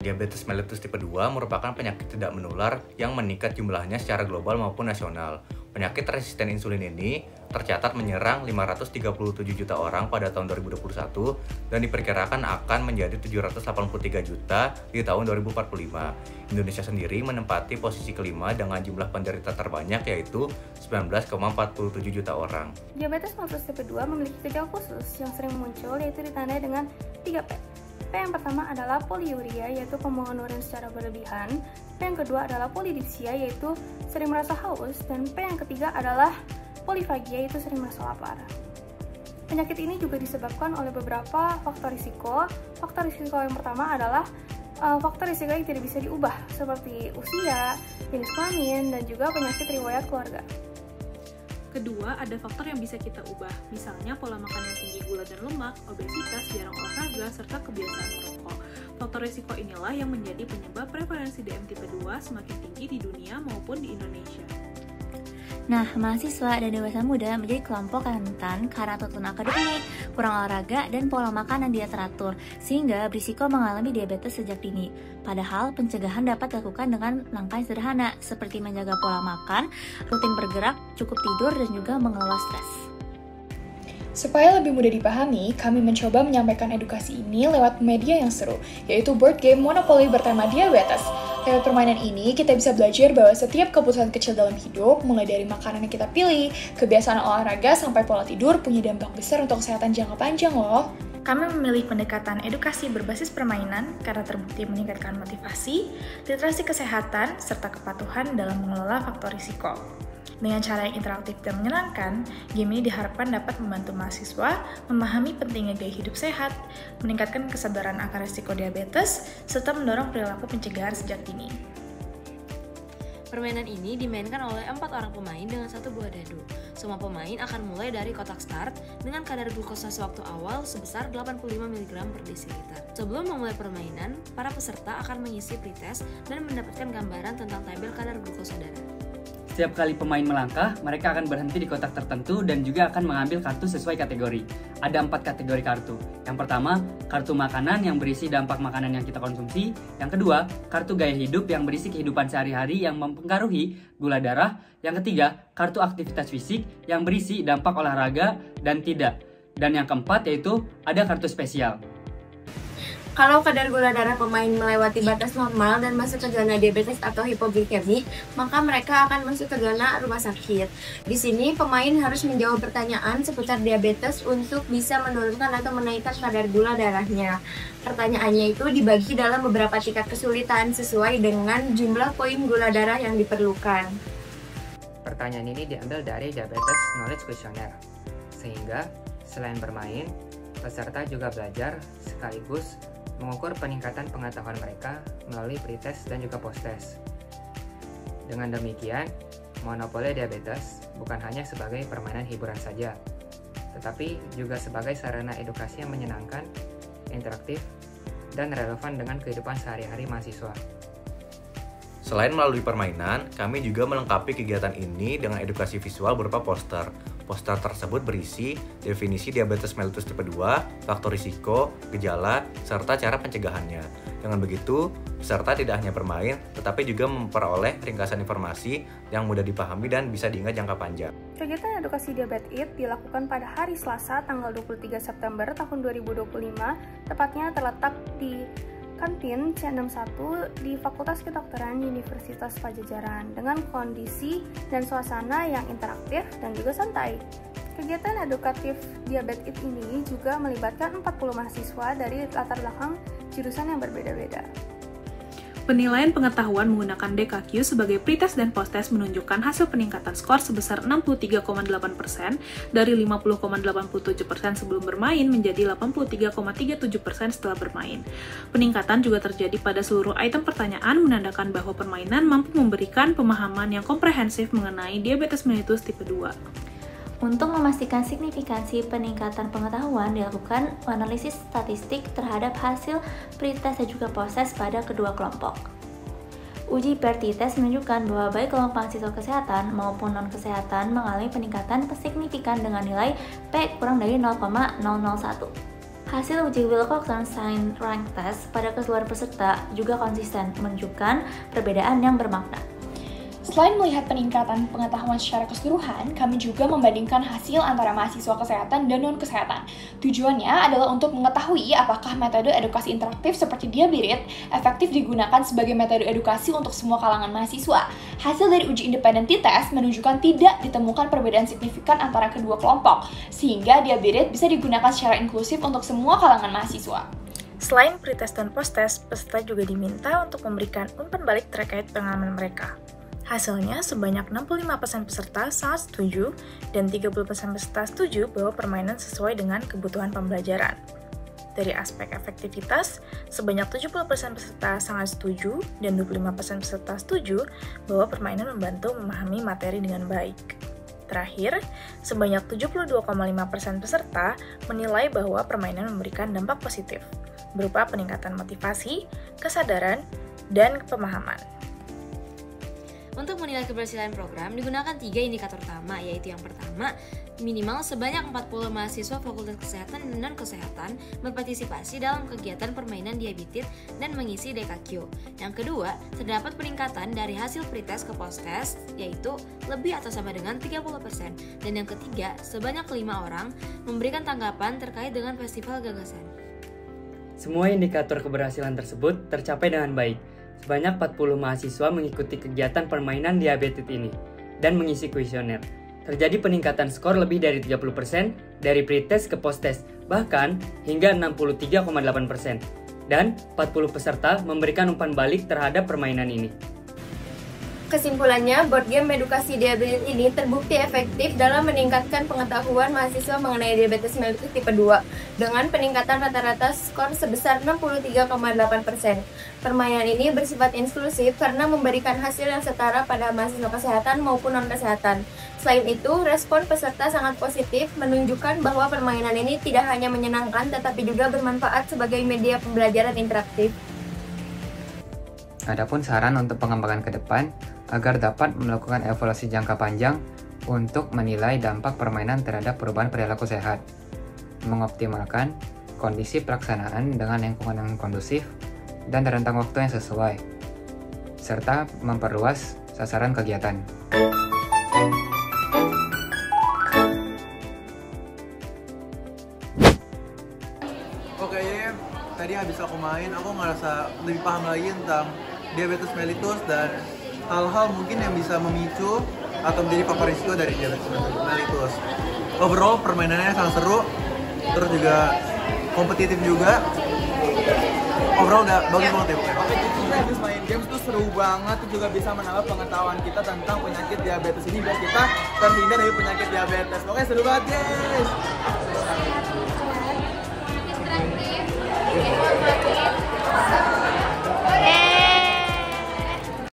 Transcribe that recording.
Diabetes mellitus tipe 2 merupakan penyakit tidak menular yang meningkat jumlahnya secara global maupun nasional. Penyakit resisten insulin ini tercatat menyerang 537 juta orang pada tahun 2021 dan diperkirakan akan menjadi 783 juta di tahun 2045. Indonesia sendiri menempati posisi kelima dengan jumlah penderita terbanyak yaitu 19,47 juta orang. Diabetes mellitus tipe 2 memiliki gejala khusus yang sering muncul yaitu ditandai dengan 3P. P yang pertama adalah poliuria, yaitu pembuangan urin secara berlebihan. P yang kedua adalah polidipsia, yaitu sering merasa haus. Dan P yang ketiga adalah polifagia, yaitu sering merasa lapar. Penyakit ini juga disebabkan oleh beberapa faktor risiko. Faktor risiko yang pertama adalah faktor risiko yang tidak bisa diubah, seperti usia, jenis kelamin, dan juga penyakit riwayat keluarga. Kedua, ada faktor yang bisa kita ubah, misalnya pola makan yang tinggi gula dan lemak, obesitas, jarang olahraga, serta kebiasaan merokok. Faktor risiko inilah yang menjadi penyebab prevalensi DM tipe 2 semakin tinggi di dunia maupun di Indonesia. Nah, mahasiswa dan dewasa muda menjadi kelompok rentan karena tuntutan akademik, kurang olahraga, dan pola makan yang tidak teratur, sehingga berisiko mengalami diabetes sejak dini. Padahal, pencegahan dapat dilakukan dengan langkah yang sederhana, seperti menjaga pola makan, rutin bergerak, cukup tidur, dan juga mengelola stres. Supaya lebih mudah dipahami, kami mencoba menyampaikan edukasi ini lewat media yang seru, yaitu board game Monopoly bertema diabetes. Lewat permainan ini, kita bisa belajar bahwa setiap keputusan kecil dalam hidup, mulai dari makanan yang kita pilih, kebiasaan olahraga, sampai pola tidur, punya dampak besar untuk kesehatan jangka panjang loh. Kami memilih pendekatan edukasi berbasis permainan karena terbukti meningkatkan motivasi, literasi kesehatan, serta kepatuhan dalam mengelola faktor risiko. Dengan cara yang interaktif dan menyenangkan, game ini diharapkan dapat membantu mahasiswa memahami pentingnya gaya hidup sehat, meningkatkan kesadaran akan risiko diabetes, serta mendorong perilaku pencegahan sejak dini. Permainan ini dimainkan oleh 4 orang pemain dengan 1 buah dadu. Semua pemain akan mulai dari kotak start dengan kadar glukosa sewaktu awal sebesar 85 mg per desiliter. Sebelum memulai permainan, para peserta akan mengisi pretest dan mendapatkan gambaran tentang tabel kadar glukosa darah. Setiap kali pemain melangkah, mereka akan berhenti di kotak tertentu dan juga akan mengambil kartu sesuai kategori. Ada 4 kategori kartu. Yang pertama, kartu makanan yang berisi dampak makanan yang kita konsumsi. Yang kedua, kartu gaya hidup yang berisi kehidupan sehari-hari yang mempengaruhi gula darah. Yang ketiga, kartu aktivitas fisik yang berisi dampak olahraga dan tidak. Dan yang keempat yaitu ada kartu spesial. Kalau kadar gula darah pemain melewati batas normal dan masuk ke zona diabetes atau hipoglikemi, maka mereka akan masuk ke zona rumah sakit. Di sini, pemain harus menjawab pertanyaan seputar diabetes untuk bisa menurunkan atau menaikkan kadar gula darahnya. Pertanyaannya itu dibagi dalam beberapa tingkat kesulitan sesuai dengan jumlah poin gula darah yang diperlukan. Pertanyaan ini diambil dari Diabetes Knowledge Questionnaire, sehingga selain bermain, peserta juga belajar sekaligus mengukur peningkatan pengetahuan mereka melalui pretest dan juga posttest. Dengan demikian, Monopoly Diabetes bukan hanya sebagai permainan hiburan saja, tetapi juga sebagai sarana edukasi yang menyenangkan, interaktif, dan relevan dengan kehidupan sehari-hari mahasiswa. Selain melalui permainan, kami juga melengkapi kegiatan ini dengan edukasi visual berupa poster. Poster tersebut berisi definisi diabetes mellitus tipe 2, faktor risiko, gejala, serta cara pencegahannya. Dengan begitu, peserta tidak hanya bermain, tetapi juga memperoleh ringkasan informasi yang mudah dipahami dan bisa diingat jangka panjang. Kegiatan edukasi Diabetes It dilakukan pada hari Selasa tanggal 23 September tahun 2025, tepatnya terletak di kantin C61 di Fakultas Kedokteran Universitas Pajajaran dengan kondisi dan suasana yang interaktif dan juga santai. Kegiatan edukatif Diabetes It ini juga melibatkan 40 mahasiswa dari latar belakang jurusan yang berbeda-beda. Penilaian pengetahuan menggunakan DKQ sebagai pretest dan posttest menunjukkan hasil peningkatan skor sebesar 63,8% dari 50,87% sebelum bermain menjadi 83,37% setelah bermain. Peningkatan juga terjadi pada seluruh item pertanyaan menandakan bahwa permainan mampu memberikan pemahaman yang komprehensif mengenai diabetes mellitus tipe 2. Untuk memastikan signifikansi peningkatan pengetahuan, dilakukan analisis statistik terhadap hasil pretest dan juga posttest pada kedua kelompok. Uji per-t-test menunjukkan bahwa baik kelompok mahasiswa kesehatan maupun non-kesehatan mengalami peningkatan signifikan dengan nilai P kurang dari 0,001. Hasil uji Wilcoxon Sign Rank Test pada keseluruhan peserta juga konsisten menunjukkan perbedaan yang bermakna. Selain melihat peningkatan pengetahuan secara keseluruhan, kami juga membandingkan hasil antara mahasiswa kesehatan dan non-kesehatan. Tujuannya adalah untuk mengetahui apakah metode edukasi interaktif seperti Diabirit efektif digunakan sebagai metode edukasi untuk semua kalangan mahasiswa. Hasil dari uji independen t-test menunjukkan tidak ditemukan perbedaan signifikan antara kedua kelompok, sehingga Diabirit bisa digunakan secara inklusif untuk semua kalangan mahasiswa. Selain pretest dan posttest, peserta juga diminta untuk memberikan umpan balik terkait pengalaman mereka. Hasilnya, sebanyak 65% peserta sangat setuju dan 30% peserta setuju bahwa permainan sesuai dengan kebutuhan pembelajaran. Dari aspek efektivitas, sebanyak 70% peserta sangat setuju dan 25% peserta setuju bahwa permainan membantu memahami materi dengan baik. Terakhir, sebanyak 72,5% peserta menilai bahwa permainan memberikan dampak positif, berupa peningkatan motivasi, kesadaran, dan pemahaman. Untuk menilai keberhasilan program, digunakan 3 indikator utama, yaitu yang pertama, minimal sebanyak 40 mahasiswa Fakultas Kesehatan dan Non-Kesehatan berpartisipasi dalam kegiatan permainan Diabitit dan mengisi DKQ. Yang kedua, terdapat peningkatan dari hasil pretest ke posttest, yaitu lebih atau sama dengan 30%. Dan yang ketiga, sebanyak 5 orang memberikan tanggapan terkait dengan festival gagasan. Semua indikator keberhasilan tersebut tercapai dengan baik. Sebanyak 40 mahasiswa mengikuti kegiatan permainan Diabitit ini dan mengisi kuesioner. Terjadi peningkatan skor lebih dari 30% dari pretest ke posttest, bahkan hingga 63,8%. Dan 40 peserta memberikan umpan balik terhadap permainan ini. Kesimpulannya, board game edukasi diabetes ini terbukti efektif dalam meningkatkan pengetahuan mahasiswa mengenai diabetes mellitus tipe 2 dengan peningkatan rata-rata skor sebesar 63,8%. Permainan ini bersifat inklusif karena memberikan hasil yang setara pada mahasiswa kesehatan maupun non-kesehatan. Selain itu, respon peserta sangat positif menunjukkan bahwa permainan ini tidak hanya menyenangkan tetapi juga bermanfaat sebagai media pembelajaran interaktif. Adapun saran untuk pengembangan ke depan agar dapat melakukan evaluasi jangka panjang untuk menilai dampak permainan terhadap perubahan perilaku sehat, mengoptimalkan kondisi pelaksanaan dengan lingkungan yang kondusif dan rentang waktu yang sesuai, serta memperluas sasaran kegiatan. Oke, tadi habis aku main, aku ngerasa lebih paham lagi tentang diabetes mellitus dan hal-hal mungkin yang bisa memicu atau menjadi faktor risiko dari diabetes mellitus. Overall permainannya sangat seru, terus juga kompetitif juga. Overall udah bagus banget ya pokoknya. Oke, jadi habis main games tuh seru banget, juga bisa menambah pengetahuan kita tentang penyakit diabetes ini biar kita terhindar dari penyakit diabetes. Oke, seru banget guys.